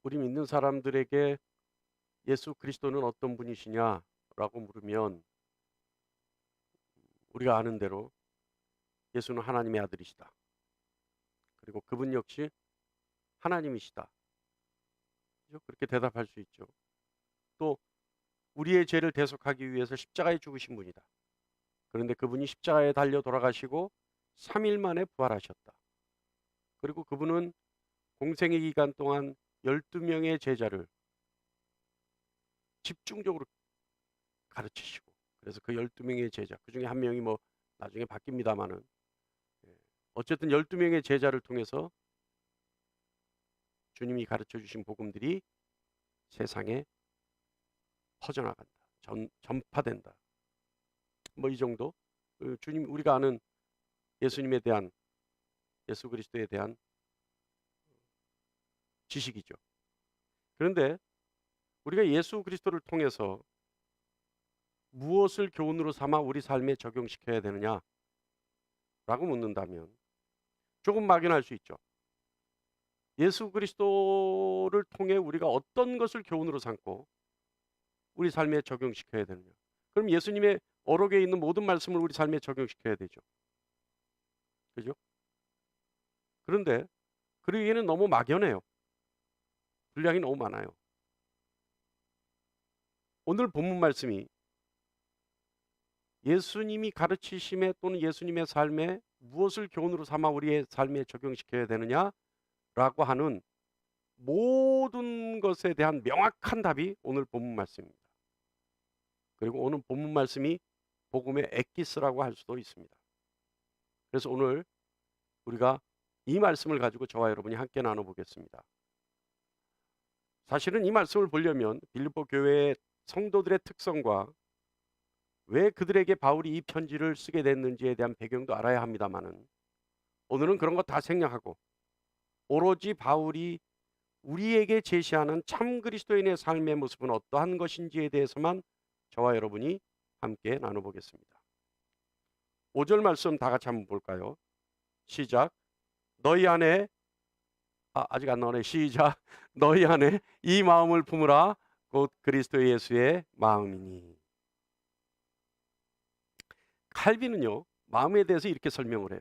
우리 믿는 사람들에게 예수 그리스도는 어떤 분이시냐라고 물으면 우리가 아는 대로 예수는 하나님의 아들이시다. 그리고 그분 역시 하나님이시다. 그죠? 그렇게 대답할 수 있죠. 또 우리의 죄를 대속하기 위해서 십자가에 죽으신 분이다. 그런데 그분이 십자가에 달려 돌아가시고 3일 만에 부활하셨다. 그리고 그분은 공생의 기간 동안 12명의 제자를 집중적으로 가르치시고, 그래서 그 12명의 제자, 그중에 한 명이 뭐 나중에 바뀝니다마는, 어쨌든 12명의 제자를 통해서 주님이 가르쳐 주신 복음들이 세상에 퍼져나간다. 전파된다. 뭐 이 정도. 주님, 우리가 아는 예수님에 대한, 예수 그리스도에 대한 지식이죠. 그런데 우리가 예수 그리스도를 통해서 무엇을 교훈으로 삼아 우리 삶에 적용시켜야 되느냐라고 묻는다면 조금 막연할 수 있죠. 예수 그리스도를 통해 우리가 어떤 것을 교훈으로 삼고 우리 삶에 적용시켜야 되느냐. 그럼 예수님의 어록에 있는 모든 말씀을 우리 삶에 적용시켜야 되죠. 그죠? 그런데 그러기에는 너무 막연해요. 분량이 너무 많아요. 오늘 본문 말씀이 예수님이 가르치심에 또는 예수님의 삶에 무엇을 교훈으로 삼아 우리의 삶에 적용시켜야 되느냐라고 하는 모든 것에 대한 명확한 답이 오늘 본문 말씀입니다. 그리고 오늘 본문 말씀이 복음의 엑기스라고 할 수도 있습니다. 그래서 오늘 우리가 이 말씀을 가지고 저와 여러분이 함께 나눠보겠습니다. 사실은 이 말씀을 보려면 빌립보 교회의 성도들의 특성과 왜 그들에게 바울이 이 편지를 쓰게 됐는지에 대한 배경도 알아야 합니다마는, 오늘은 그런 거 다 생략하고 오로지 바울이 우리에게 제시하는 참 그리스도인의 삶의 모습은 어떠한 것인지에 대해서만 저와 여러분이 함께 나눠보겠습니다. 5절 말씀 다 같이 한번 볼까요? 시작. 너희 안에 아직 안 나오네. 시작. 너희 안에 이 마음을 품으라. 곧 그리스도 예수의 마음이니. 칼빈은요, 마음에 대해서 이렇게 설명을 해요.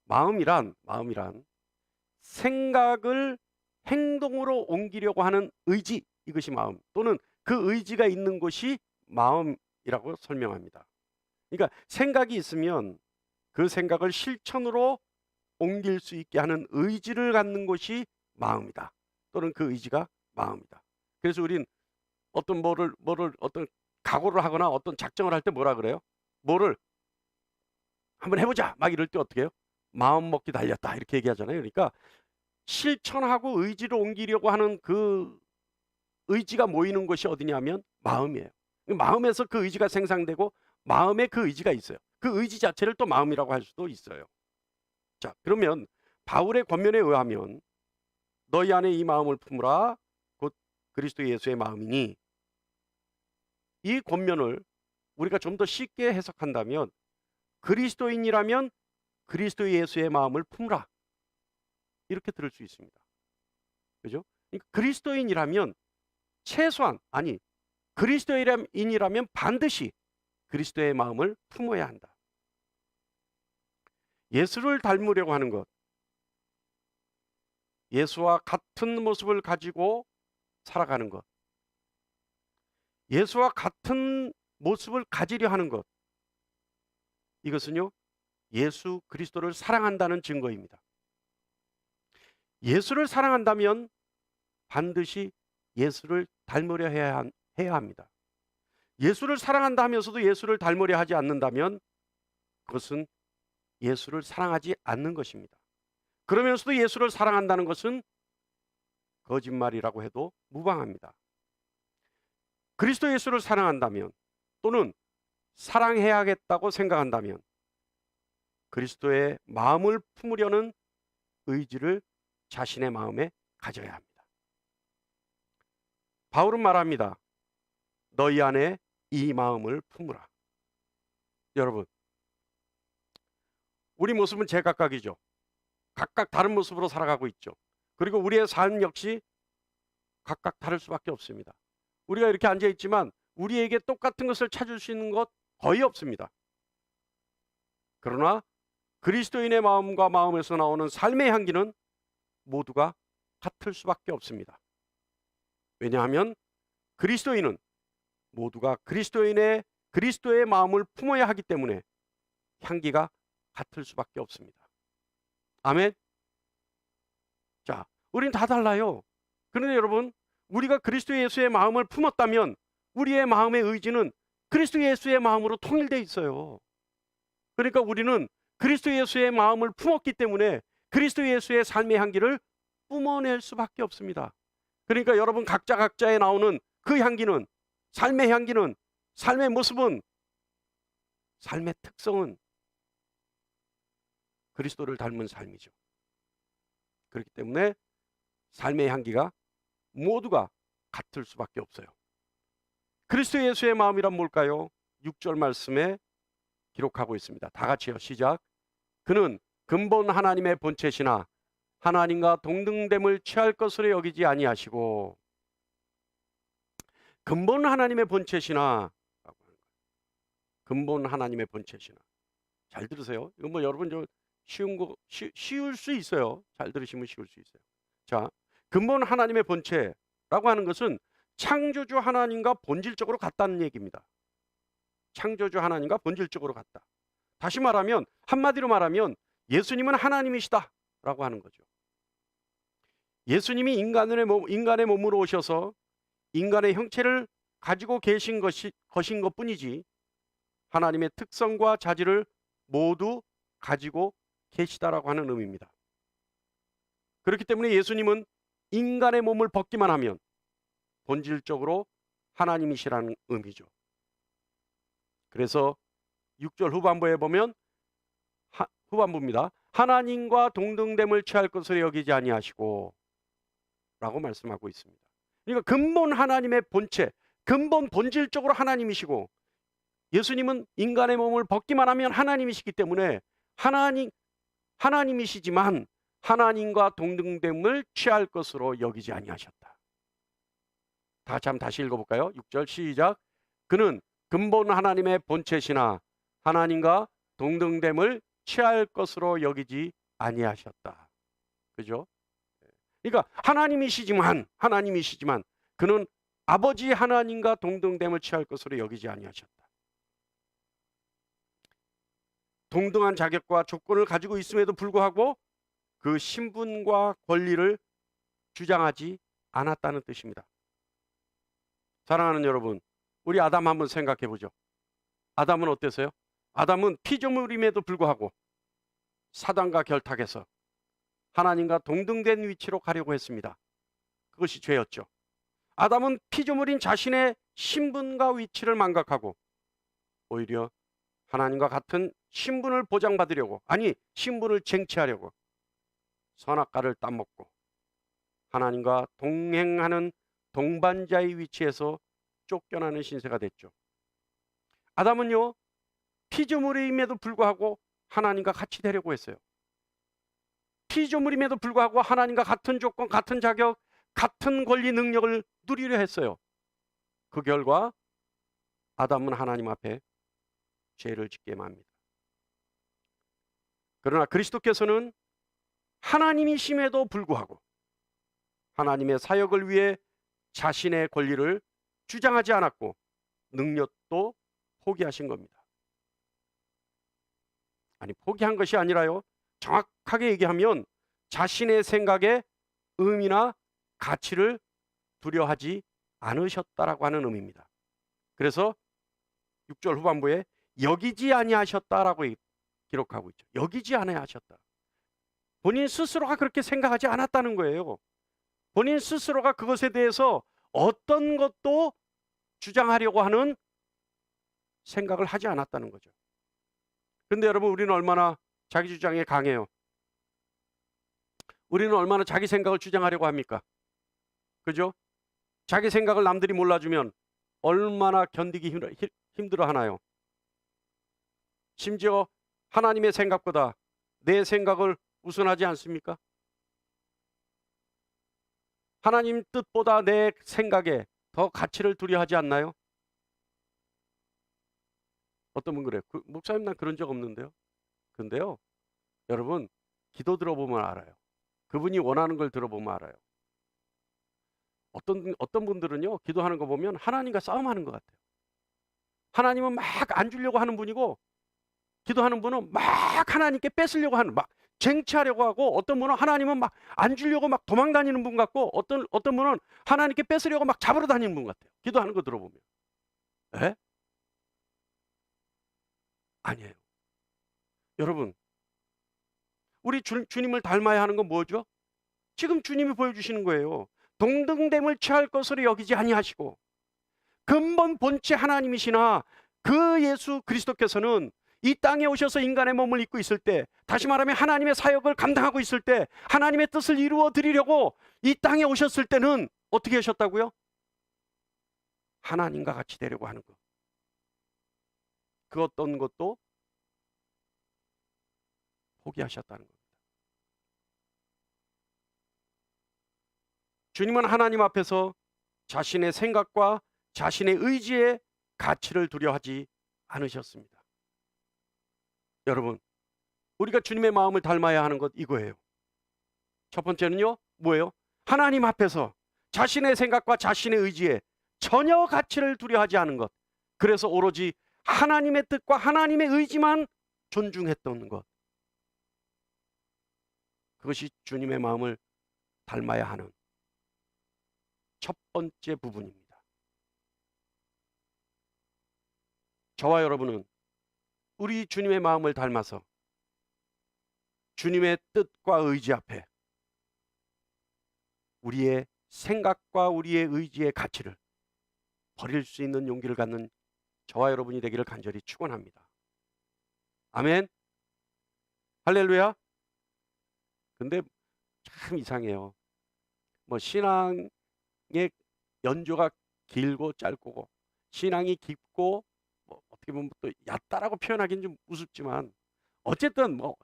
마음이란 생각을 행동으로 옮기려고 하는 의지, 이것이 마음, 또는 그 의지가 있는 것이 마음이라고 설명합니다. 그러니까 생각이 있으면 그 생각을 실천으로 옮길 수 있게 하는 의지를 갖는 것이 마음이다. 또는 그 의지가 마음이다. 그래서 우린 어떤 뭐를 어떤 각오를 하거나 어떤 작정을 할 때 뭐라 그래요? 뭐를 한번 해보자 막 이럴 때 어떻게 해요? 마음 먹기 달렸다 이렇게 얘기하잖아요. 그러니까 실천하고 의지를 옮기려고 하는 그 의지가 모이는 것이 어디냐면 마음이에요. 마음에서 그 의지가 생산되고 마음에 그 의지가 있어요. 그 의지 자체를 또 마음이라고 할 수도 있어요. 자, 그러면 바울의 권면에 의하면 너희 안에 이 마음을 품으라 곧 그리스도 예수의 마음이니, 이 권면을 우리가 좀 더 쉽게 해석한다면 그리스도인이라면 그리스도 예수의 마음을 품으라 이렇게 들을 수 있습니다. 그죠? 그러니까 그리스도인이라면 최소한, 아니 그리스도인이라면 반드시 그리스도의 마음을 품어야 한다. 예수를 닮으려고 하는 것, 예수와 같은 모습을 가지고 살아가는 것, 예수와 같은 모습을 가지려 하는 것, 이것은요 예수 그리스도를 사랑한다는 증거입니다. 예수를 사랑한다면 반드시 예수를 닮으려 해야 합니다. 예수를 사랑한다 하면서도 예수를 닮으려 하지 않는다면 그것은 예수를 사랑하지 않는 것입니다. 그러면서도 예수를 사랑한다는 것은 거짓말이라고 해도 무방합니다. 그리스도 예수를 사랑한다면, 또는 사랑해야겠다고 생각한다면 그리스도의 마음을 품으려는 의지를 자신의 마음에 가져야 합니다. 바울은 말합니다. 너희 안에 이 마음을 품으라. 여러분, 우리 모습은 제각각이죠. 각각 다른 모습으로 살아가고 있죠. 그리고 우리의 삶 역시 각각 다를 수밖에 없습니다. 우리가 이렇게 앉아 있지만 우리에게 똑같은 것을 찾을 수 있는 것 거의 없습니다. 그러나 그리스도인의 마음과 마음에서 나오는 삶의 향기는 모두가 같을 수밖에 없습니다. 왜냐하면 그리스도인은 모두가 그리스도의 마음을 품어야 하기 때문에 향기가 같을 수밖에 없습니다. 아멘. 자, 우린 다 달라요. 그런데 여러분, 우리가 그리스도 예수의 마음을 품었다면 우리의 마음의 의지는 그리스도 예수의 마음으로 통일되어 있어요. 그러니까 우리는 그리스도 예수의 마음을 품었기 때문에 그리스도 예수의 삶의 향기를 뿜어낼 수밖에 없습니다. 그러니까 여러분 각자에 나오는 그 향기는, 삶의 향기는, 삶의 모습은, 삶의 특성은 그리스도를 닮은 삶이죠. 그렇기 때문에 삶의 향기가 모두가 같을 수밖에 없어요. 그리스도 예수의 마음이란 뭘까요? 6절 말씀에 기록하고 있습니다. 다 같이요. 시작. 그는 근본 하나님의 본체시나 하나님과 동등됨을 취할 것으로 여기지 아니하시고. 근본 하나님의 본체시나, 근본 하나님의 본체시나. 잘 들으세요. 이건 뭐 여러분 저 쉬울 수 있어요. 잘 들으시면 쉬울 수 있어요. 자, 근본 하나님의 본체라고 하는 것은 창조주 하나님과 본질적으로 같다는 얘기입니다. 창조주 하나님과 본질적으로 같다. 다시 말하면, 한마디로 말하면 예수님은 하나님이시다 라고 하는 거죠. 예수님이 인간의 몸으로 오셔서 인간의 형체를 가지고 계신 것인 것뿐이지 하나님의 특성과 자질을 모두 가지고 계시다라고 하는 의미입니다. 그렇기 때문에 예수님은 인간의 몸을 벗기만 하면 본질적으로 하나님이시라는 의미죠. 그래서 6절 후반부에 보면 후반부입니다. 하나님과 동등됨을 취할 것으로 여기지 아니하시고 라고 말씀하고 있습니다. 그러니까 근본 하나님의 본체, 근본 본질적으로 하나님이시고 예수님은 인간의 몸을 벗기만 하면 하나님이시기 때문에 하나님이시지만 하나님과 동등됨을 취할 것으로 여기지 아니하셨다. 다 같이 한번 다시 읽어볼까요? 6절 시작. 그는 근본 하나님의 본체시나 하나님과 동등됨을 취할 것으로 여기지 아니하셨다. 그죠? 그러니까 하나님이시지만 그는 아버지 하나님과 동등됨을 취할 것으로 여기지 아니하셨다. 동등한 자격과 조건을 가지고 있음에도 불구하고 그 신분과 권리를 주장하지 않았다는 뜻입니다. 사랑하는 여러분, 우리 아담 한번 생각해 보죠. 아담은 어땠어요? 아담은 피조물임에도 불구하고 사단과 결탁해서 하나님과 동등된 위치로 가려고 했습니다. 그것이 죄였죠. 아담은 피조물인 자신의 신분과 위치를 망각하고 오히려 하나님과 같은 신분을 보장받으려고, 아니 신분을 쟁취하려고 선악과를 따먹고 하나님과 동행하는 동반자의 위치에서 쫓겨나는 신세가 됐죠. 아담은요, 피조물임에도 불구하고 하나님과 같이 되려고 했어요. 피조물임에도 불구하고 하나님과 같은 조건, 같은 자격, 같은 권리, 능력을 누리려 했어요. 그 결과 아담은 하나님 앞에 죄를 짓게 맙니다. 그러나 그리스도께서는 하나님이심에도 불구하고 하나님의 사역을 위해 자신의 권리를 주장하지 않았고 능력도 포기하신 겁니다. 아니, 포기한 것이 아니라요, 정확하게 얘기하면 자신의 생각에 의미나 가치를 두려워하지 않으셨다라고 하는 의미입니다. 그래서 6절 후반부에 여기지 아니하셨다라고 기록하고 있죠. 여기지 아니하셨다. 본인 스스로가 그렇게 생각하지 않았다는 거예요. 본인 스스로가 그것에 대해서 어떤 것도 주장하려고 하는 생각을 하지 않았다는 거죠. 그런데 여러분, 우리는 얼마나 자기 주장에 강해요. 우리는 얼마나 자기 생각을 주장하려고 합니까? 그죠? 자기 생각을 남들이 몰라주면 얼마나 견디기 힘들어 하나요? 심지어 하나님의 생각보다 내 생각을 우선하지 않습니까? 하나님 뜻보다 내 생각에 더 가치를 두려 하지 않나요? 어떤 분 그래요. 목사님 난 그런 적 없는데요. 근데요, 여러분 기도 들어보면 알아요. 그분이 원하는 걸 들어보면 알아요. 어떤 분들은요, 기도하는 거 보면 하나님과 싸움하는 것 같아요. 하나님은 막 안 주려고 하는 분이고, 기도하는 분은 막 하나님께 뺏으려고 하는, 막 쟁취하려고 하고, 어떤 분은 하나님은 막 안 주려고 막 도망 다니는 분 같고, 어떤 분은 하나님께 뺏으려고 막 잡으러 다니는 분 같아요. 기도하는 거 들어보면. 에? 아니에요. 여러분, 우리 주님을 닮아야 하는 건 뭐죠? 지금 주님이 보여주시는 거예요. 동등됨을 취할 것으로 여기지 아니하시고, 근본 본체 하나님이시나 그 예수 그리스도께서는 이 땅에 오셔서 인간의 몸을 입고 있을 때, 다시 말하면 하나님의 사역을 감당하고 있을 때, 하나님의 뜻을 이루어 드리려고 이 땅에 오셨을 때는 어떻게 하셨다고요? 하나님과 같이 되려고 하는 것. 그 어떤 것도 포기하셨다는 겁니다. 주님은 하나님 앞에서 자신의 생각과 자신의 의지에 가치를 두려워하지 않으셨습니다. 여러분, 우리가 주님의 마음을 닮아야 하는 것 이거예요. 첫 번째는요, 뭐예요? 하나님 앞에서 자신의 생각과 자신의 의지에 전혀 가치를 두려워하지 않은 것. 그래서 오로지 하나님의 뜻과 하나님의 의지만 존중했던 것. 그것이 주님의 마음을 닮아야 하는 첫 번째 부분입니다. 저와 여러분은 우리 주님의 마음을 닮아서 주님의 뜻과 의지 앞에 우리의 생각과 우리의 의지의 가치를 버릴 수 있는 용기를 갖는 저와 여러분이 되기를 간절히 축원합니다. 아멘. 할렐루야. 근데 참 이상해요. 뭐 신앙의 연조가 길고 짧고, 신앙이 깊고, 뭐 어떻게 보면 또 얕다라고 표현하기는 좀 우습지만, 어쨌든 뭐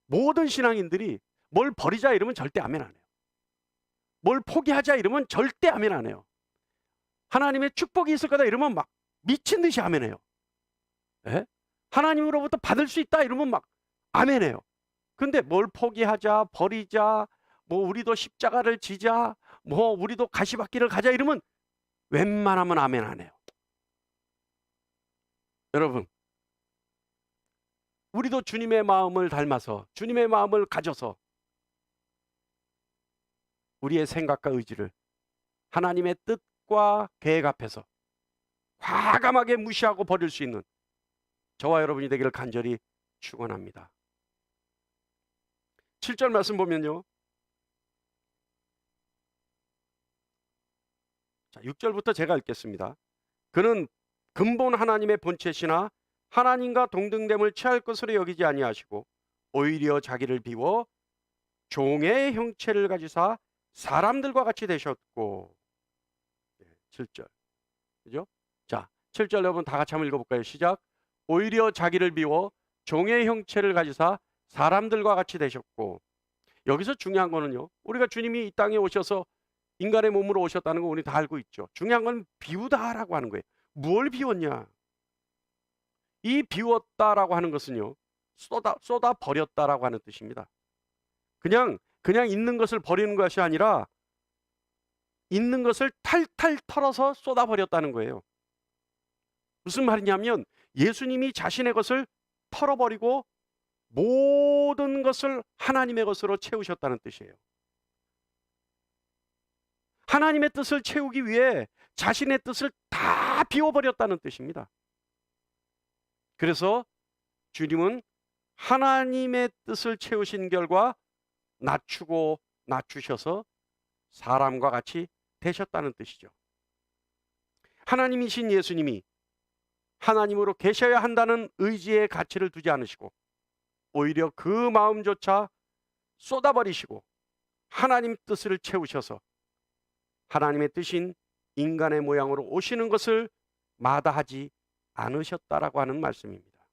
모든 신앙인들이 뭘 버리자 이러면 절대 아멘 안 해요. 뭘 포기하자 이러면 절대 아멘 안 해요. 하나님의 축복이 있을 거다 이러면 막 미친 듯이 아멘해요. 예? 하나님으로부터 받을 수 있다 이러면 막 아멘해요. 근데 뭘 포기하자, 버리자, 뭐 우리도 십자가를 지자, 뭐 우리도 가시밭길을 가자 이러면 웬만하면 아멘 안 해요. 여러분, 우리도 주님의 마음을 닮아서, 주님의 마음을 가져서 우리의 생각과 의지를 하나님의 뜻과 계획 앞에서 과감하게 무시하고 버릴 수 있는 저와 여러분이 되기를 간절히 축원합니다. 7절 말씀 보면요, 자, 6절부터 제가 읽겠습니다. 그는 근본 하나님의 본체시나 하나님과 동등됨을 취할 것으로 여기지 아니하시고 오히려 자기를 비워 종의 형체를 가지사 사람들과 같이 되셨고. 7절. 그죠? 자, 7절 여러분 다 같이 한번 읽어볼까요? 시작. 오히려 자기를 비워 종의 형체를 가지사 사람들과 같이 되셨고. 여기서 중요한 거는요, 우리가 주님이 이 땅에 오셔서 인간의 몸으로 오셨다는 거 우리 다 알고 있죠. 중요한 건 비우다라고 하는 거예요. 뭘 비웠냐? 이 비웠다라고 하는 것은요, 쏟아 버렸다라고 하는 뜻입니다. 그냥 있는 것을 버리는 것이 아니라 있는 것을 탈탈 털어서 쏟아 버렸다는 거예요. 무슨 말이냐면 예수님이 자신의 것을 털어버리고 모든 것을 하나님의 것으로 채우셨다는 뜻이에요. 하나님의 뜻을 채우기 위해 자신의 뜻을 다 비워버렸다는 뜻입니다. 그래서 주님은 하나님의 뜻을 채우신 결과 낮추셔서 사람과 같이 되셨다는 뜻이죠. 하나님이신 예수님이 하나님으로 계셔야 한다는 의지의 가치를 두지 않으시고 오히려 그 마음조차 쏟아버리시고 하나님 뜻을 채우셔서 하나님의 뜻인 인간의 모양으로 오시는 것을 마다하지 않으셨다라고 하는 말씀입니다.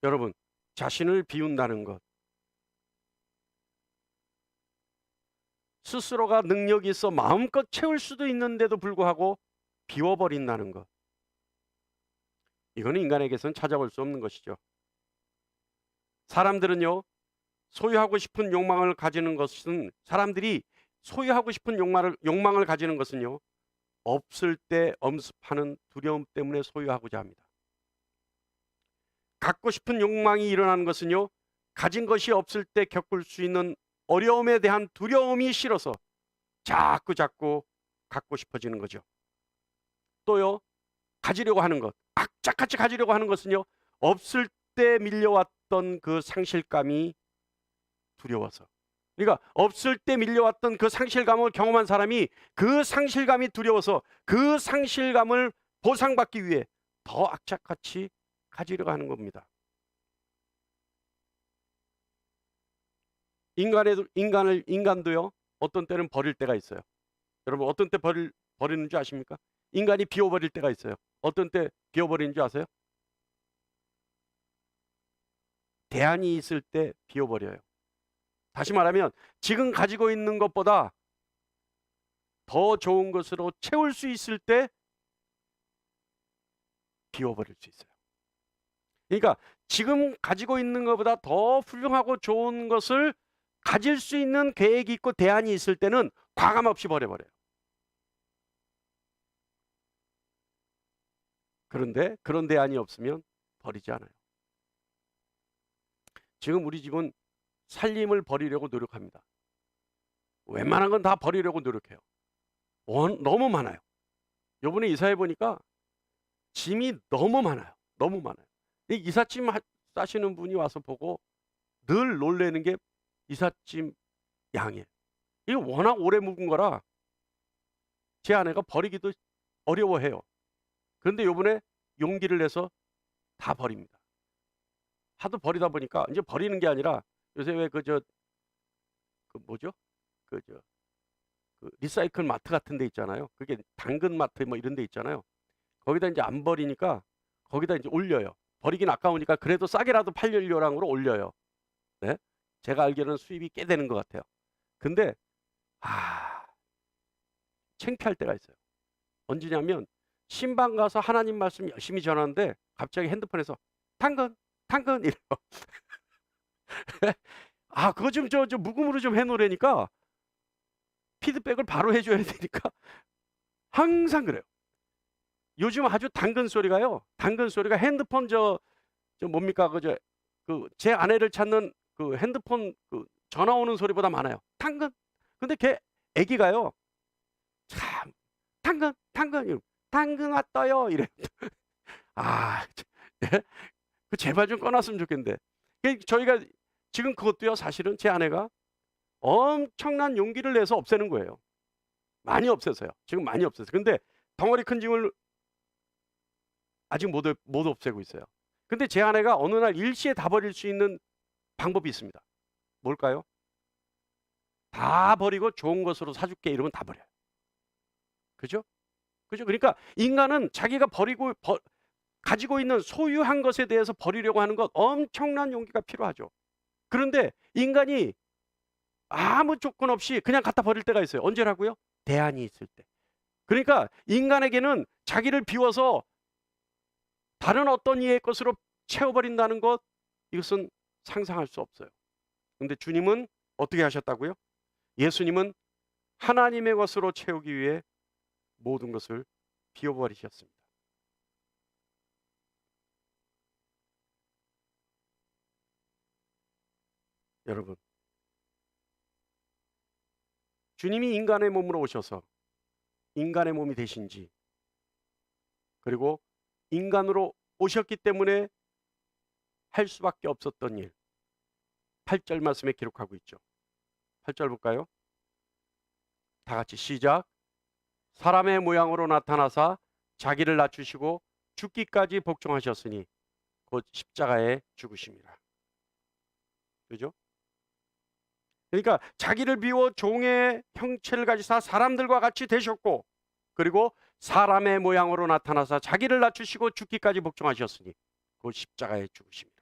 여러분, 자신을 비운다는 것, 스스로가 능력이 있어 마음껏 채울 수도 있는데도 불구하고 비워버린다는 것. 이거는 인간에게서는 찾아볼 수 없는 것이죠. 사람들은요, 소유하고 싶은 욕망을 가지는 것은, 사람들이 소유하고 싶은 욕망을 가지는 것은요, 없을 때 엄습하는 두려움 때문에 소유하고자 합니다. 갖고 싶은 욕망이 일어나는 것은요, 가진 것이 없을 때 겪을 수 있는 어려움에 대한 두려움이 싫어서 자꾸 갖고 싶어지는 거죠. 또요, 가지려고 하는 것, 악착같이 가지려고 하는 것은요, 없을 때 밀려왔던 그 상실감이 두려워서. 그러니까 없을 때 밀려왔던 그 상실감을 경험한 사람이 그 상실감이 두려워서 그 상실감을 보상받기 위해 더 악착같이 가지려고 하는 겁니다. 인간도요, 어떤 때는 버릴 때가 있어요. 여러분, 어떤 때 버리는 줄 아십니까? 인간이 비워버릴 때가 있어요. 어떤 때 비워버리는 줄 아세요? 대안이 있을 때 비워버려요. 다시 말하면 지금 가지고 있는 것보다 더 좋은 것으로 채울 수 있을 때 비워버릴 수 있어요. 그러니까 지금 가지고 있는 것보다 더 훌륭하고 좋은 것을 가질 수 있는 계획이 있고 대안이 있을 때는 과감없이 버려버려요. 그런데 그런 대안이 없으면 버리지 않아요. 지금 우리 집은 살림을 버리려고 노력합니다. 웬만한 건 다 버리려고 노력해요. 너무 많아요. 요번에 이사해 보니까 짐이 너무 많아요. 너무 많아요. 이 이삿짐 싸시는 분이 와서 보고 늘 놀래는 게 이삿짐 양이에요. 이게 워낙 오래 묵은 거라 제 아내가 버리기도 어려워해요. 그런데 요번에 용기를 내서 다 버립니다. 하도 버리다 보니까 이제 버리는 게 아니라 요새 왜 리사이클 마트 같은 데 있잖아요. 그게 당근 마트 뭐 이런 데 있잖아요. 거기다 이제 안 버리니까 거기다 이제 올려요. 버리긴 아까우니까 그래도 싸게라도 팔릴 요량으로 올려요. 네? 제가 알기로는 수입이 꽤 되는 것 같아요. 근데 창피할 때가 있어요. 언제냐면 신방 가서 하나님 말씀 열심히 전하는데 갑자기 핸드폰에서 당근 이래요. 그거 좀 저 묵음으로 좀 해놓으라니까 피드백을 바로 해줘야 되니까 항상 그래요. 요즘 아주 당근 소리가요. 당근 소리가 핸드폰 뭡니까 제 아내를 찾는 그 핸드폰 전화 오는 소리보다 많아요. 당근. 근데 걔 애기가요. 참 당근 왔어요 이래. 제발 좀 꺼놨으면 좋겠는데. 저희가 지금 그것도요, 사실은 제 아내가 엄청난 용기를 내서 없애는 거예요. 많이 없애서요. 지금 많이 없애서. 근데 덩어리 큰 짐을 아직 못 없애고 있어요. 근데 제 아내가 어느 날 일시에 다 버릴 수 있는 방법이 있습니다. 뭘까요? 다 버리고 좋은 것으로 사줄게 이러면 다 버려요. 그죠? 그러니까 인간은 자기가 가지고 있는 소유한 것에 대해서 버리려고 하는 것 엄청난 용기가 필요하죠. 그런데 인간이 아무 조건 없이 그냥 갖다 버릴 때가 있어요. 언제라고요? 대안이 있을 때. 그러니까 인간에게는 자기를 비워서 다른 어떤 이의 것으로 채워버린다는 것, 이것은 상상할 수 없어요. 그런데 주님은 어떻게 하셨다고요? 예수님은 하나님의 것으로 채우기 위해 모든 것을 비워버리셨습니다. 여러분, 주님이 인간의 몸으로 오셔서 인간의 몸이 되신 지, 그리고 인간으로 오셨기 때문에 할 수밖에 없었던 일, 8절 말씀에 기록하고 있죠. 8절 볼까요? 다 같이 시작. 사람의 모양으로 나타나사 자기를 낮추시고 죽기까지 복종하셨으니 곧 십자가에 죽으심이라. 그죠? 그러니까 자기를 비워 종의 형체를 가지사 사람들과 같이 되셨고, 그리고 사람의 모양으로 나타나사 자기를 낮추시고 죽기까지 복종하셨으니 곧 십자가에 죽으십니다.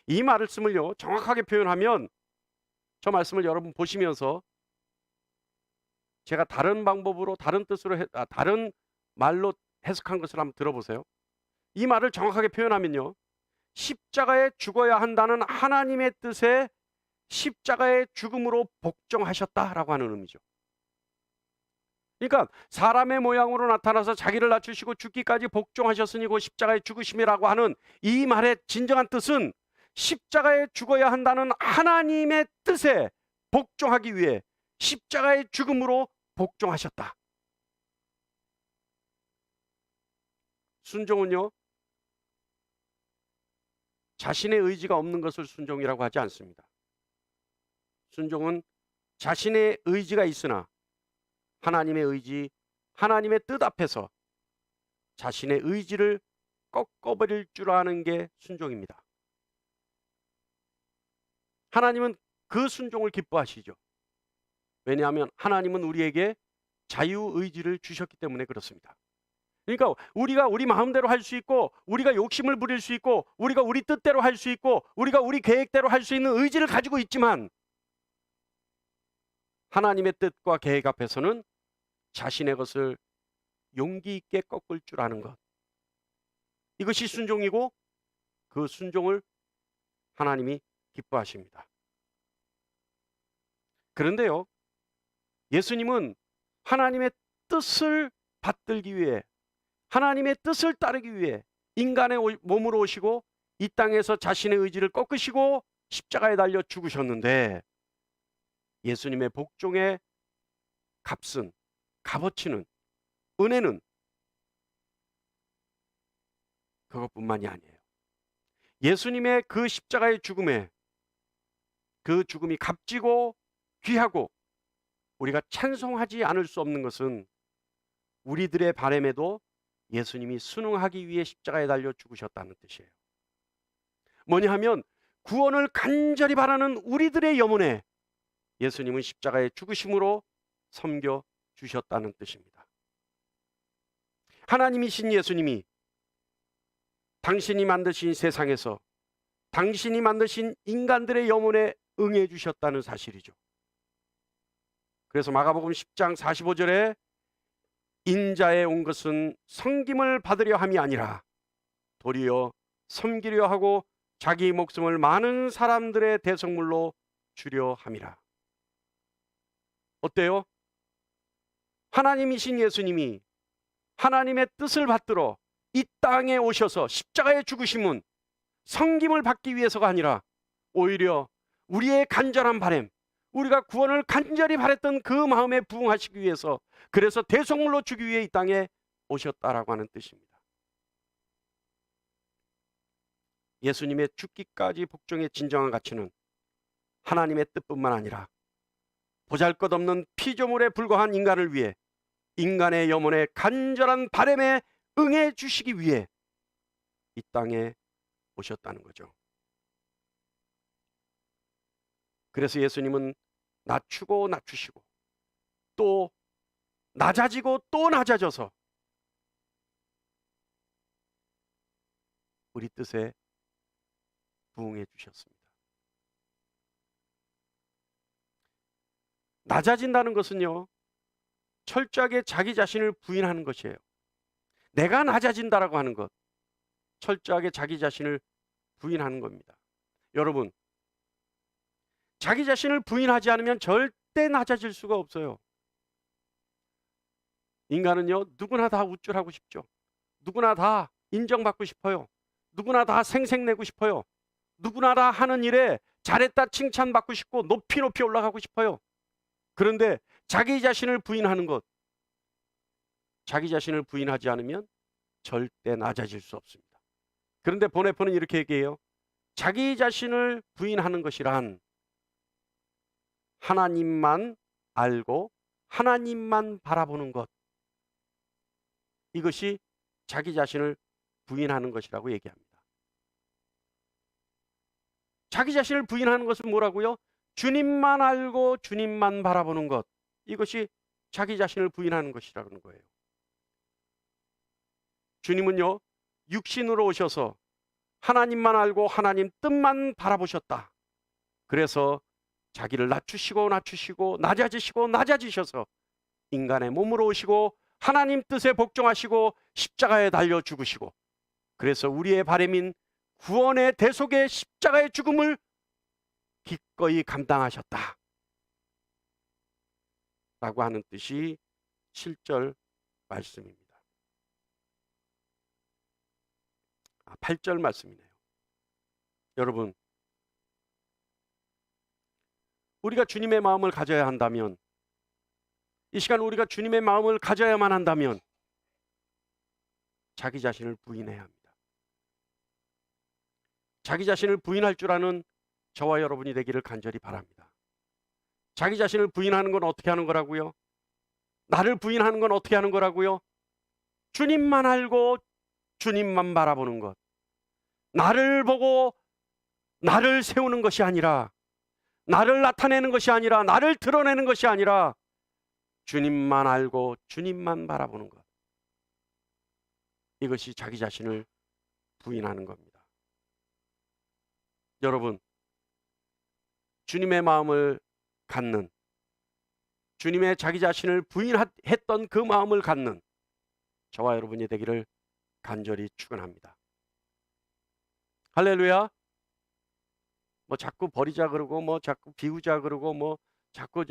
이 말씀을요, 정확하게 표현하면, 저 말씀을 여러분 보시면서 제가 다른 방법으로 다른 뜻으로 다른 말로 해석한 것을 한번 들어보세요. 이 말을 정확하게 표현하면요, 십자가에 죽어야 한다는 하나님의 뜻에 십자가의 죽음으로 복종하셨다라고 하는 의미죠. 그러니까 사람의 모양으로 나타나서 자기를 낮추시고 죽기까지 복종하셨으니 그 십자가의 죽으심이라고 하는 이 말의 진정한 뜻은 십자가에 죽어야 한다는 하나님의 뜻에 복종하기 위해 십자가의 죽음으로 복종하셨다. 순종은요, 자신의 의지가 없는 것을 순종이라고 하지 않습니다. 순종은 자신의 의지가 있으나 하나님의 의지, 하나님의 뜻 앞에서 자신의 의지를 꺾어버릴 줄 아는 게 순종입니다. 하나님은 그 순종을 기뻐하시죠. 왜냐하면 하나님은 우리에게 자유의지를 주셨기 때문에 그렇습니다. 그러니까 우리가 우리 마음대로 할 수 있고, 우리가 욕심을 부릴 수 있고, 우리가 우리 뜻대로 할 수 있고, 우리가 우리 계획대로 할 수 있는 의지를 가지고 있지만, 하나님의 뜻과 계획 앞에서는 자신의 것을 용기 있게 꺾을 줄 아는 것, 이것이 순종이고, 그 순종을 하나님이 기뻐하십니다. 그런데요, 예수님은 하나님의 뜻을 받들기 위해, 하나님의 뜻을 따르기 위해 인간의 몸으로 오시고 이 땅에서 자신의 의지를 꺾으시고 십자가에 달려 죽으셨는데, 예수님의 복종의 값은, 값어치는, 은혜는 그것뿐만이 아니에요. 예수님의 그 십자가의 죽음에, 그 죽음이 값지고 귀하고 우리가 찬송하지 않을 수 없는 것은 우리들의 바람에도 예수님이 순응하기 위해 십자가에 달려 죽으셨다는 뜻이에요. 뭐냐 하면 구원을 간절히 바라는 우리들의 영혼에 예수님은 십자가의 죽으심으로 섬겨 주셨다는 뜻입니다. 하나님이신 예수님이 당신이 만드신 세상에서 당신이 만드신 인간들의 영혼에 응해 주셨다는 사실이죠. 그래서 마가복음 10장 45절에 인자에 온 것은 섬김을 받으려 함이 아니라 도리어 섬기려 하고 자기 목숨을 많은 사람들의 대속물로 주려 함이라. 어때요? 하나님이신 예수님이 하나님의 뜻을 받들어 이 땅에 오셔서 십자가에 죽으심은 섬김을 받기 위해서가 아니라 오히려 우리의 간절한 바람, 우리가 구원을 간절히 바랬던 그 마음에 부응하시기 위해서, 그래서 대속물로 주기 위해 이 땅에 오셨다라고 하는 뜻입니다. 예수님의 죽기까지 복종의 진정한 가치는 하나님의 뜻뿐만 아니라 보잘것없는 피조물에 불과한 인간을 위해 인간의 영혼의 간절한 바람에 응해 주시기 위해 이 땅에 오셨다는 거죠. 그래서 예수님은 낮추고 낮추시고 또 낮아지고 또 낮아져서 우리 뜻에 부응해 주셨습니다. 낮아진다는 것은요, 철저하게 자기 자신을 부인하는 것이에요. 내가 낮아진다라고 하는 것, 철저하게 자기 자신을 부인하는 겁니다. 여러분, 자기 자신을 부인하지 않으면 절대 낮아질 수가 없어요. 인간은요, 누구나 다 우쭐하고 싶죠. 누구나 다 인정받고 싶어요. 누구나 다 생색내고 싶어요. 누구나 다 하는 일에 잘했다 칭찬받고 싶고 높이 올라가고 싶어요. 그런데 자기 자신을 부인하는 것, 자기 자신을 부인하지 않으면 절대 낮아질 수 없습니다. 그런데 보네포는 이렇게 얘기해요. 자기 자신을 부인하는 것이란 하나님만 알고 하나님만 바라보는 것, 이것이 자기 자신을 부인하는 것이라고 얘기합니다. 자기 자신을 부인하는 것은 뭐라고요? 주님만 알고 주님만 바라보는 것, 이것이 자기 자신을 부인하는 것이라는 거예요. 주님은요, 육신으로 오셔서 하나님만 알고 하나님 뜻만 바라보셨다. 그래서 자기를 낮추시고 낮추시고 낮아지시고 낮아지셔서 인간의 몸으로 오시고 하나님 뜻에 복종하시고 십자가에 달려 죽으시고, 그래서 우리의 바램인 구원의 대속의 십자가의 죽음을 기꺼이 감당하셨다 라고 하는 뜻이 7절 말씀입니다. 8절 말씀이네요. 여러분, 우리가 주님의 마음을 가져야 한다면, 이 시간 우리가 주님의 마음을 가져야만 한다면 자기 자신을 부인해야 합니다. 자기 자신을 부인할 줄 아는 저와 여러분이 되기를 간절히 바랍니다. 자기 자신을 부인하는 건 어떻게 하는 거라고요? 나를 부인하는 건 어떻게 하는 거라고요? 주님만 알고 주님만 바라보는 것. 나를 보고 나를 세우는 것이 아니라, 나를 나타내는 것이 아니라, 나를 드러내는 것이 아니라 주님만 알고 주님만 바라보는 것. 이것이 자기 자신을 부인하는 겁니다. 여러분, 주님의 마음을 갖는, 주님의 자기 자신을 부인했던 그 마음을 갖는 저와 여러분이 되기를 간절히 축원합니다. 할렐루야. 뭐 자꾸 버리자 그러고, 뭐 자꾸 비우자 그러고, 뭐 자꾸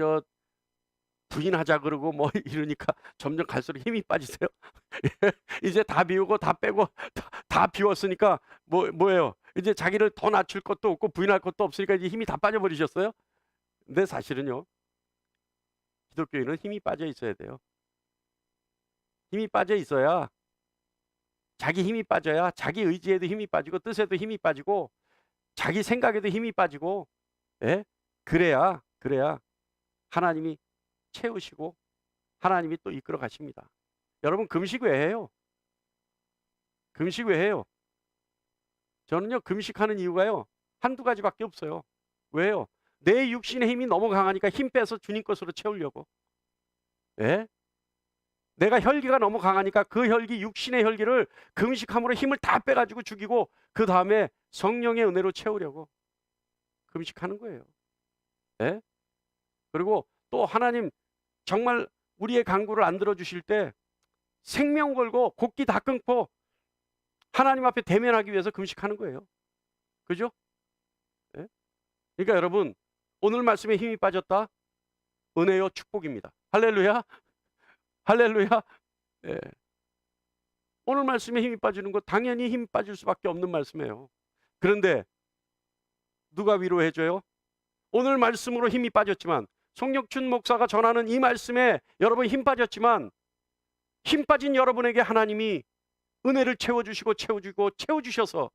부인하자 그러고 뭐 이러니까 점점 갈수록 힘이 빠지세요. 이제 다 비우고 다 빼고 다 비웠으니까 뭐예요? 이제 자기를 더 낮출 것도 없고 부인할 것도 없으니까 이제 힘이 다 빠져버리셨어요. 근데 사실은요, 기독교인은 힘이 빠져 있어야 돼요. 힘이 빠져 있어야, 자기 힘이 빠져야 자기 의지에도 힘이 빠지고 뜻에도 힘이 빠지고 자기 생각에도 힘이 빠지고, 예? 그래야 하나님이 채우시고 하나님이 또 이끌어 가십니다. 여러분, 금식 왜 해요? 금식 왜 해요? 저는요, 금식하는 이유가요, 한두 가지밖에 없어요. 왜요? 내 육신의 힘이 너무 강하니까 힘 빼서 주님 것으로 채우려고. 예? 내가 혈기가 너무 강하니까 그 혈기, 육신의 혈기를 금식함으로 힘을 다 빼가지고 죽이고 그 다음에 성령의 은혜로 채우려고 금식하는 거예요. 예? 그리고 또 하나님 정말 우리의 간구를 안 들어주실 때 생명 걸고 곡기 다 끊고 하나님 앞에 대면하기 위해서 금식하는 거예요. 그죠? 예? 그러니까 여러분, 오늘 말씀에 힘이 빠졌다? 은혜요, 축복입니다. 할렐루야. 할렐루야. 예. 오늘 말씀에 힘이 빠지는 거 당연히 힘이 빠질 수밖에 없는 말씀이에요. 그런데 누가 위로해줘요? 오늘 말씀으로 힘이 빠졌지만, 송력춘 목사가 전하는 이 말씀에 여러분 힘 빠졌지만, 힘 빠진 여러분에게 하나님이 은혜를 채워주시고 채워주셔서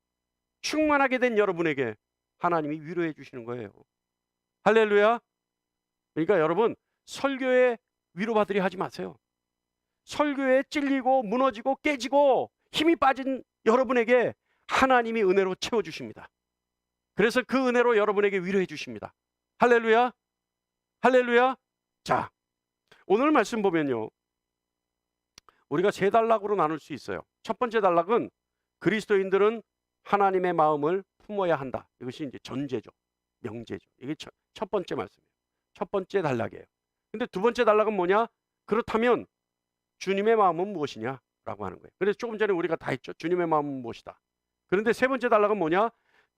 충만하게 된 여러분에게 하나님이 위로해 주시는 거예요. 할렐루야. 그러니까 여러분, 설교에 위로받으려 하지 마세요. 설교에 찔리고 무너지고 깨지고 힘이 빠진 여러분에게 하나님이 은혜로 채워주십니다. 그래서 그 은혜로 여러분에게 위로해 주십니다. 할렐루야. 할렐루야. 자, 오늘 말씀 보면요, 우리가 세 단락으로 나눌 수 있어요. 첫 번째 단락은 그리스도인들은 하나님의 마음을 품어야 한다. 이것이 이제 전제죠. 명제죠. 이게 첫 번째 말씀이에요. 첫 번째 단락이에요. 근데 두 번째 단락은 뭐냐? 그렇다면 주님의 마음은 무엇이냐? 라고 하는 거예요. 그래서 조금 전에 우리가 다 했죠. 주님의 마음은 무엇이다. 그런데 세 번째 단락은 뭐냐?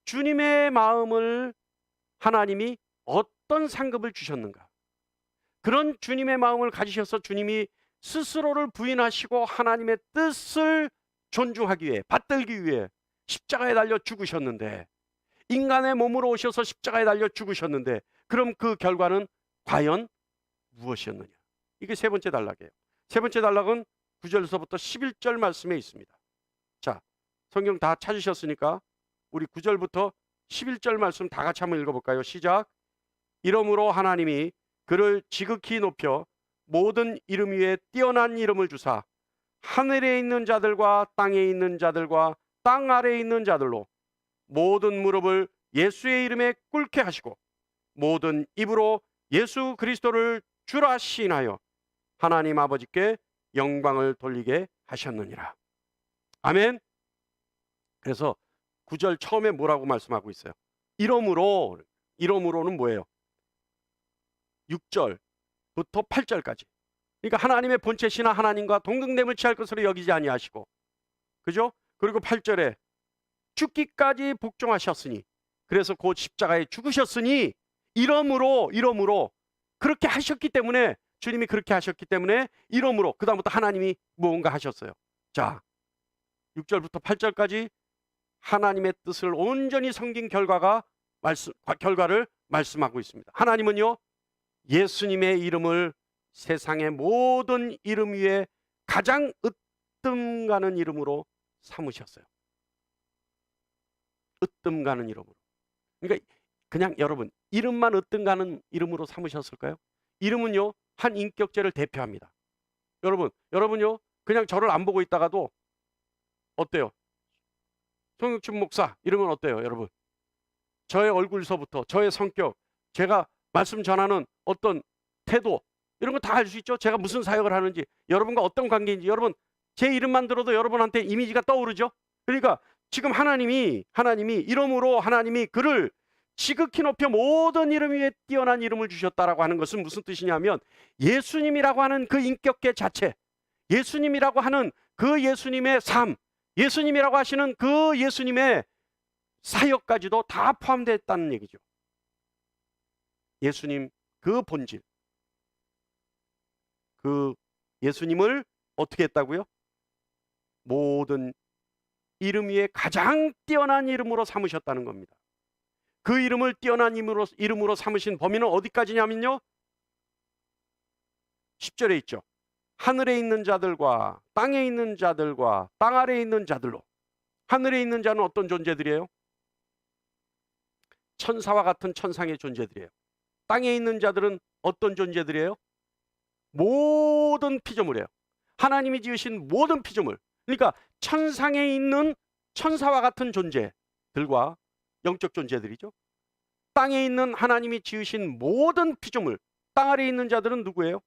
주님의 마음을 하나님이 어떤 상급을 주셨는가? 그런 주님의 마음을 가지셔서 주님이 스스로를 부인하시고 하나님의 뜻을 존중하기 위해, 받들기 위해 십자가에 달려 죽으셨는데, 인간의 몸으로 오셔서 십자가에 달려 죽으셨는데, 그럼 그 결과는 과연 무엇이었느냐? 이게 세 번째 단락이에요. 세 번째 단락은 9절서부터 11절 말씀에 있습니다. 자, 성경 다 찾으셨으니까 우리 9절부터 11절 말씀 다 같이 한번 읽어볼까요? 시작. 이러므로 하나님이 그를 지극히 높여 모든 이름 위에 뛰어난 이름을 주사 하늘에 있는 자들과 땅에 있는 자들과 땅 아래에 있는 자들로 모든 무릎을 예수의 이름에 꿇게 하시고 모든 입으로 예수 그리스도를 주라 시인하여 하나님 아버지께 영광을 돌리게 하셨느니라. 아멘. 그래서 9절 처음에 뭐라고 말씀하고 있어요? 이러므로는 뭐예요? 6절부터 8절까지. 그러니까 하나님의 본체시나 하나님과 동등됨을 취할 것으로 여기지 아니하시고, 그죠? 그리고 8절에 죽기까지 복종하셨으니, 그래서 곧 십자가에 죽으셨으니, 이러므로 그렇게 하셨기 때문에, 주님이 그렇게 하셨기 때문에 이러므로 그다음부터 하나님이 무언가 하셨어요. 자, 6절부터 8절까지 하나님의 뜻을 온전히 섬긴 결과를 말씀하고 있습니다. 하나님은요, 예수님의 이름을 세상의 모든 이름 위에 가장 으뜸 가는 이름으로 삼으셨어요. 으뜸 가는 이름으로. 그러니까 그냥 여러분, 이름만 으뜸 가는 이름으로 삼으셨을까요? 이름은요, 한 인격체를 대표합니다. 여러분요, 그냥 저를 안 보고 있다가도 어때요? 송영춘 목사 이러면 어때요, 여러분? 저의 얼굴서부터 저의 성격, 제가 말씀 전하는 어떤 태도, 이런 거 다 알 수 있죠? 제가 무슨 사역을 하는지, 여러분과 어떤 관계인지, 여러분 제 이름만 들어도 여러분한테 이미지가 떠오르죠? 그러니까 지금 하나님이 이름으로 하나님이 그를 지극히 높여 모든 이름 위에 뛰어난 이름을 주셨다라고 하는 것은 무슨 뜻이냐면, 예수님이라고 하는 그 인격계 자체, 예수님이라고 하는 그 예수님의 삶, 예수님이라고 하시는 그 예수님의 사역까지도 다 포함되어 있다는 얘기죠. 예수님 그 본질, 그 예수님을 어떻게 했다고요? 모든 이름 위에 가장 뛰어난 이름으로 삼으셨다는 겁니다. 그 이름을 뛰어난 이름으로 삼으신 범위는 어디까지냐면요, 10절에 있죠. 하늘에 있는 자들과 땅에 있는 자들과 땅 아래에 있는 자들로. 하늘에 있는 자는 어떤 존재들이에요? 천사와 같은 천상의 존재들이에요. 땅에 있는 자들은 어떤 존재들이에요? 모든 피조물이에요. 하나님이 지으신 모든 피조물. 그러니까 천상에 있는 천사와 같은 존재들과 영적 존재들이죠. 땅에 있는 하나님이 지으신 모든 피조물, 땅 아래에 있는 자들은 누구예요?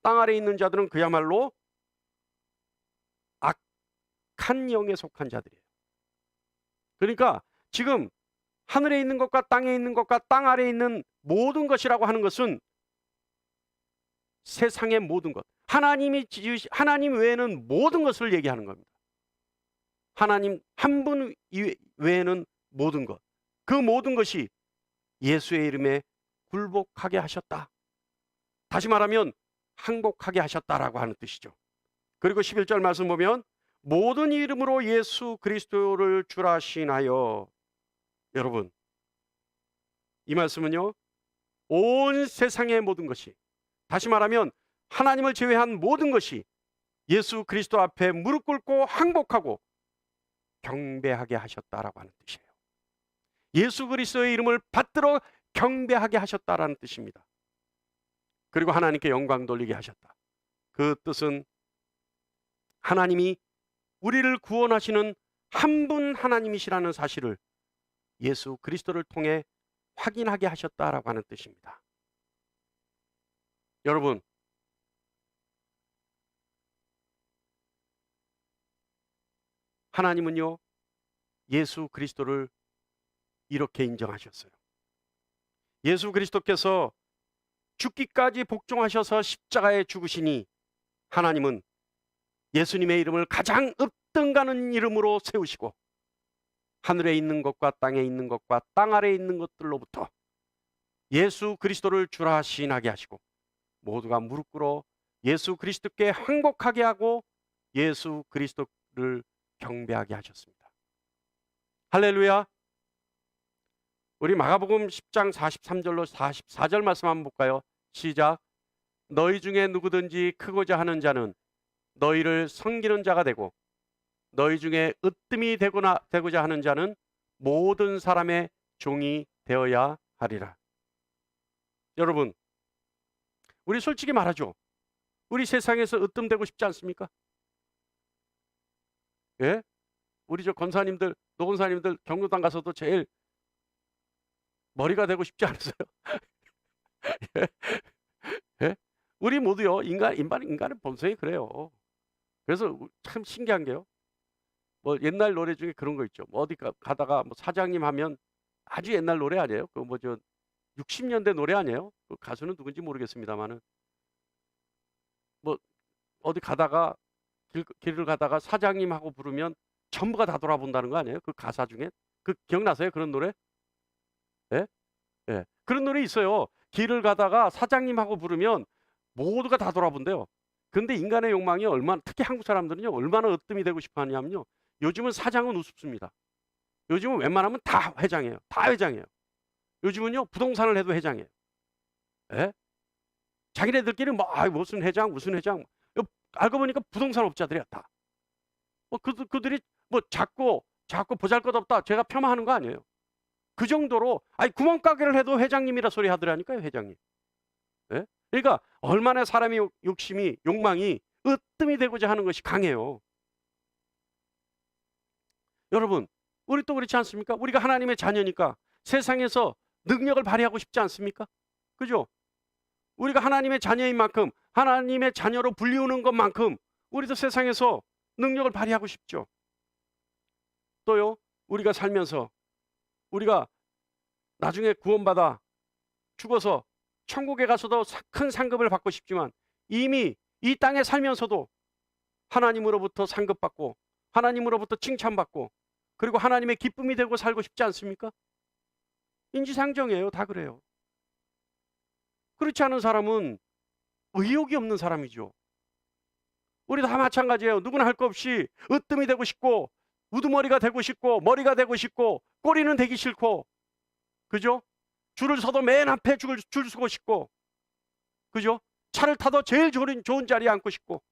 땅 아래에 있는 자들은 그야말로 악한 영에 속한 자들이에요. 그러니까 지금 하늘에 있는 것과 땅에 있는 것과 땅 아래에 있는 모든 것이라고 하는 것은 세상의 모든 것, 하나님 외에는 모든 것을 얘기하는 겁니다. 하나님 한 분 외에는 모든 것, 그 모든 것이 예수의 이름에 굴복하게 하셨다. 다시 말하면 항복하게 하셨다라고 하는 뜻이죠. 그리고 11절 말씀 보면 모든 이름으로 예수 그리스도를 주라 시인하여. 여러분, 이 말씀은요, 온 세상의 모든 것이, 다시 말하면 하나님을 제외한 모든 것이 예수 그리스도 앞에 무릎 꿇고 항복하고 경배하게 하셨다라고 하는 뜻이에요. 예수 그리스도의 이름을 받들어 경배하게 하셨다라는 뜻입니다. 그리고 하나님께 영광 돌리게 하셨다. 그 뜻은 하나님이 우리를 구원하시는 한 분 하나님이시라는 사실을 예수 그리스도를 통해 확인하게 하셨다라고 하는 뜻입니다. 여러분, 하나님은요, 예수 그리스도를 이렇게 인정하셨어요. 예수 그리스도께서 죽기까지 복종하셔서 십자가에 죽으시니 하나님은 예수님의 이름을 가장 읍등가는 이름으로 세우시고 하늘에 있는 것과 땅에 있는 것과 땅 아래에 있는 것들로부터 예수 그리스도를 주라 시인하게 하시고 모두가 무릎 꿇어 예수 그리스도께 항복하게 하고 예수 그리스도를 경배하게 하셨습니다. 할렐루야. 우리 마가복음 10장 43절로 44절 말씀 한번 볼까요? 시작. 너희 중에 누구든지 크고자 하는 자는 너희를 섬기는 자가 되고 너희 중에 으뜸이 되고자 하는 자는 모든 사람의 종이 되어야 하리라. 여러분, 우리 솔직히 말하죠. 우리 세상에서 으뜸되고 싶지 않습니까? 예? 우리 저 권사님들, 노권사님들 경로당 가서도 제일 머리가 되고 싶지 않으세요? 예? 예? 우리 모두요, 인간의 본성이 그래요. 그래서 참 신기한 게요. 뭐 옛날 노래 중에 그런 거 있죠. 뭐 어디 가다가 뭐 사장님 하면 아주 옛날 노래 아니에요? 그 뭐 저 60년대 노래 아니에요? 그 가수는 누군지 모르겠습니다만은 어디 가다가 길을 가다가 사장님하고 부르면 전부가 다 돌아본다는 거 아니에요? 그 가사 중에 그 기억나세요? 그런 노래? 예? 예. 그런 노래 있어요. 길을 가다가 사장님하고 부르면 모두가 다 돌아본대요. 근데 인간의 욕망이 얼마나, 특히 한국 사람들은요, 얼마나 으뜸이 되고 싶어 하냐면요. 요즘은 사장은 우습습니다. 요즘은 웬만하면 다 회장이에요. 다 회장이에요. 요즘은요, 부동산을 해도 회장이에요. 예? 자기네들끼리 뭐, 무슨 회장, 무슨 회장. 알고 보니까 부동산 업자들이야, 다. 그들이 뭐 작고 보잘것없다. 제가 폄하하는 거 아니에요. 그 정도로, 구멍가게를 해도 회장님이라 소리 하더라니까요, 회장님. 예? 그러니까 얼마나 사람의 욕심이, 욕망이 으뜸이 되고자 하는 것이 강해요. 여러분, 우리 또 그렇지 않습니까? 우리가 하나님의 자녀니까 세상에서 능력을 발휘하고 싶지 않습니까? 그죠? 우리가 하나님의 자녀인 만큼, 하나님의 자녀로 불리우는 것만큼 우리도 세상에서 능력을 발휘하고 싶죠. 또요, 우리가 살면서 우리가 나중에 구원받아 죽어서 천국에 가서도 큰 상급을 받고 싶지만 이미 이 땅에 살면서도 하나님으로부터 상급받고 하나님으로부터 칭찬받고 그리고 하나님의 기쁨이 되고 살고 싶지 않습니까? 인지상정이에요. 다 그래요. 그렇지 않은 사람은 의욕이 없는 사람이죠. 우리 다 마찬가지예요. 누구나 할 것 없이 으뜸이 되고 싶고 우두머리가 되고 싶고 머리가 되고 싶고 꼬리는 되기 싫고, 그죠? 줄을 서도 맨 앞에 줄 서고 싶고, 그죠? 차를 타도 제일 좋은 자리에 앉고 싶고,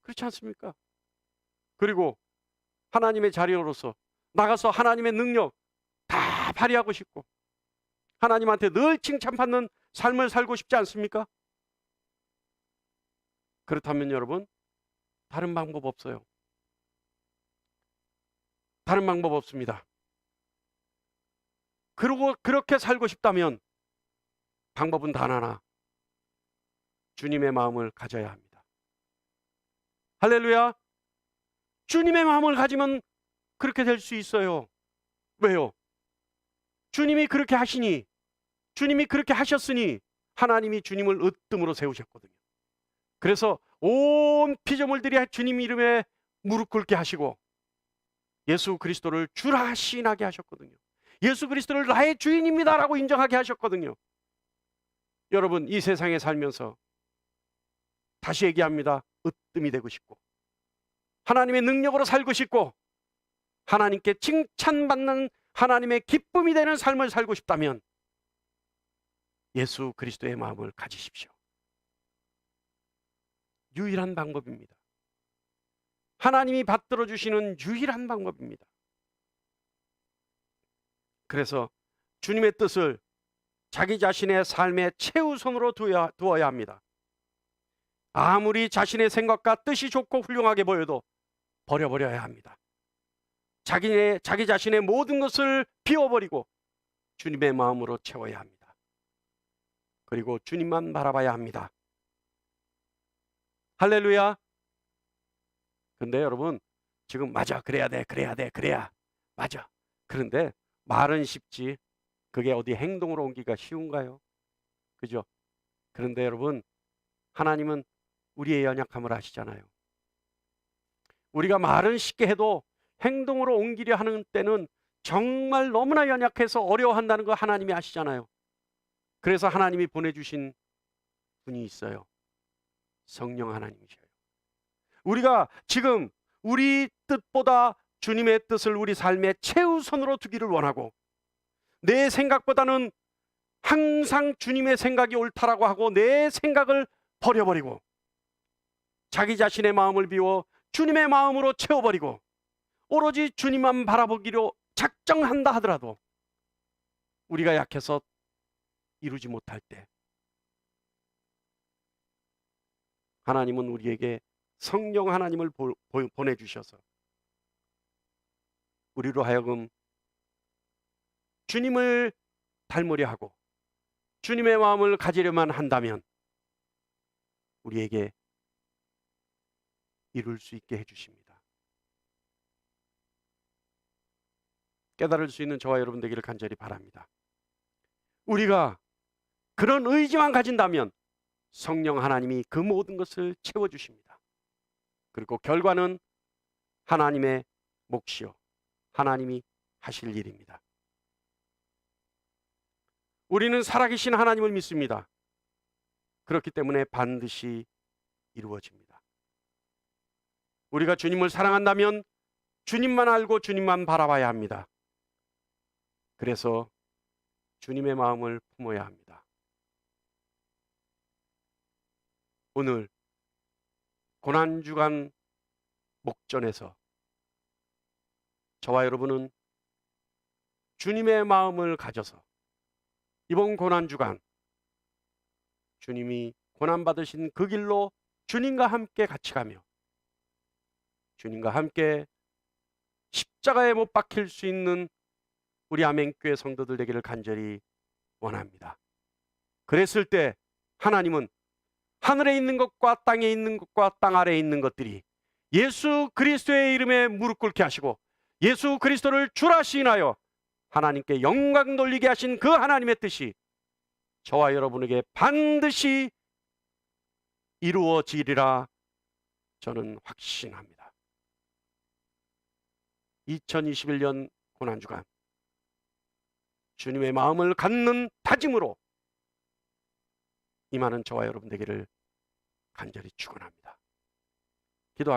그렇지 않습니까? 그리고 하나님의 자녀로서 나가서 하나님의 능력 다 발휘하고 싶고 하나님한테 늘 칭찬받는 삶을 살고 싶지 않습니까? 그렇다면 여러분, 다른 방법 없어요. 다른 방법 없습니다. 그리고 그렇게 살고 싶다면 방법은 단 하나, 주님의 마음을 가져야 합니다. 할렐루야. 주님의 마음을 가지면 그렇게 될 수 있어요. 왜요? 주님이 그렇게 하시니, 주님이 그렇게 하셨으니 하나님이 주님을 으뜸으로 세우셨거든요. 그래서 온 피조물들이 주님 이름에 무릎 꿇게 하시고 예수 그리스도를 주라 시인하게 하셨거든요. 예수 그리스도를 나의 주인입니다라고 인정하게 하셨거든요. 여러분, 이 세상에 살면서 다시 얘기합니다. 으뜸이 되고 싶고 하나님의 능력으로 살고 싶고 하나님께 칭찬받는 하나님의 기쁨이 되는 삶을 살고 싶다면 예수 그리스도의 마음을 가지십시오. 유일한 방법입니다. 하나님이 받들어 주시는 유일한 방법입니다. 그래서 주님의 뜻을 자기 자신의 삶의 최우선으로 두어야 합니다. 아무리 자신의 생각과 뜻이 좋고 훌륭하게 보여도 버려버려야 합니다. 자기 자신의 모든 것을 비워버리고 주님의 마음으로 채워야 합니다. 그리고 주님만 바라봐야 합니다. 할렐루야. 근데 여러분, 지금 맞아, 그래야 돼, 그래야 맞아. 그런데 말은 쉽지 그게 어디 행동으로 옮기기가 쉬운가요? 그죠? 그런데 여러분, 하나님은 우리의 연약함을 아시잖아요. 우리가 말은 쉽게 해도 행동으로 옮기려 하는 때는 정말 너무나 연약해서 어려워한다는 거 하나님이 아시잖아요. 그래서 하나님이 보내주신 분이 있어요. 성령 하나님이셔요. 우리가 지금 우리 뜻보다 주님의 뜻을 우리 삶의 최우선으로 두기를 원하고 내 생각보다는 항상 주님의 생각이 옳다라고 하고 내 생각을 버려버리고 자기 자신의 마음을 비워 주님의 마음으로 채워버리고 오로지 주님만 바라보기로 작정한다 하더라도 우리가 약해서 이루지 못할 때 하나님은 우리에게 성령 하나님을 보내주셔서 우리로 하여금 주님을 닮으려 하고 주님의 마음을 가지려만 한다면 우리에게 이룰 수 있게 해주십니다. 깨달을 수 있는 저와 여러분 되기를 간절히 바랍니다. 우리가 그런 의지만 가진다면 성령 하나님이 그 모든 것을 채워주십니다. 그리고 결과는 하나님의 몫이요 하나님이 하실 일입니다. 우리는 살아계신 하나님을 믿습니다. 그렇기 때문에 반드시 이루어집니다. 우리가 주님을 사랑한다면 주님만 알고 주님만 바라봐야 합니다. 그래서 주님의 마음을 품어야 합니다. 오늘 고난주간 목전에서 저와 여러분은 주님의 마음을 가져서 이번 고난주간 주님이 고난받으신 그 길로 주님과 함께 같이 가며 주님과 함께 십자가에 못 박힐 수 있는 우리 아멘교회 성도들 되기를 간절히 원합니다. 그랬을 때 하나님은 하늘에 있는 것과 땅에 있는 것과 땅 아래에 있는 것들이 예수 그리스도의 이름에 무릎 꿇게 하시고 예수 그리스도를 주라 시인하여 하나님께 영광 돌리게 하신 그 하나님의 뜻이 저와 여러분에게 반드시 이루어지리라 저는 확신합니다. 2021년 고난주간 주님의 마음을 갖는 다짐으로 임하는 저와 여러분 되기를 간절히 축원합니다. 기도하겠습니다.